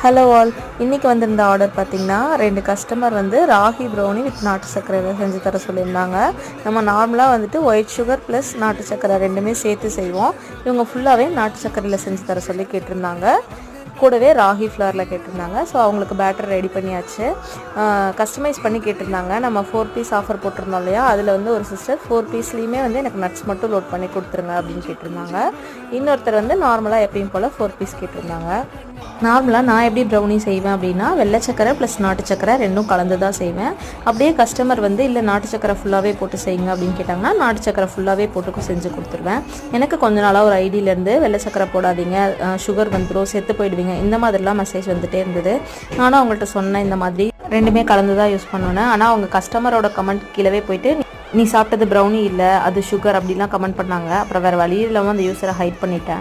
Hello all, இன்றைக்கி வந்திருந்த order பார்த்திங்கன்னா 2 கஸ்டமர் வந்து ராகி ப்ரௌனி வித் நாட்டு சர்க்கரையில் செஞ்சு தர சொல்லியிருந்தாங்க. நம்ம நார்மலாக வந்துட்டு ஒயிட் சுகர் ப்ளஸ் நாட்டு சர்க்கரை ரெண்டுமே சேர்த்து செய்வோம். இவங்க ஃபுல்லாகவே நாட்டு சர்க்கரையில் செஞ்சு தர சொல்லி கேட்டிருந்தாங்க. கூடவே ராகி ஃப்ளவரில் கேட்டிருந்தாங்க. ஸோ அவங்களுக்கு பேட்டர் ரெடி பண்ணியாச்சு. கஸ்டமைஸ் பண்ணி கேட்டிருந்தாங்க. நம்ம 4 பீஸ் ஆஃபர் போட்டிருந்தோம் இல்லையா, அதில் வந்து ஒரு சிஸ்டர் 4 பீஸ்லேயுமே வந்து எனக்கு நட்ஸ் மட்டும் லோட் பண்ணி கொடுத்துருங்க அப்படின்னு கேட்டிருந்தாங்க. இன்னொருத்தர் வந்து நார்மலாக எப்பயும் போல் 4 பீஸ் கேட்டிருந்தாங்க. நார்மலாக நான் எப்படி ப்ரௌனி செய்வேன் அப்படின்னா, வெள்ளை சக்கரை ப்ளஸ் நாட்டு சக்கரை ரெண்டும் கலந்து தான் செய்வேன். அப்படியே கஸ்டமர் வந்து இல்லை நாட்டு சக்கரை ஃபுல்லாகவே போட்டு செய்யுங்க அப்படின்னு கேட்டாங்கன்னா நாட்டு சக்கரை ஃபுல்லாகவே போட்டு செஞ்சு கொடுத்துருவேன். எனக்கு கொஞ்ச நாளாக ஒரு ஐடியிலேருந்து வெள்ளை சக்கரை போடாதீங்க, சுகர் வந்துடும், செத்து போயிடுவீங்க, இந்த மாதிரிலாம் மெசேஜ் வந்துகிட்டே இருந்தது. நானும் அவங்கள்ட்ட சொன்னேன் இந்த மாதிரி ரெண்டுமே கலந்து தான் யூஸ் பண்ணுவேன். ஆனால் அவங்க கஸ்டமரோட கமெண்ட் கீழே போயிட்டு நீ சாப்பிட்டது ப்ரௌனி இல்லை அது சுகர் அப்படிலாம் கமெண்ட் பண்ணாங்க. அப்புறம் வேறு வழி இல்லாமல் அந்த யூஸரை ஹைட் பண்ணிட்டேன்.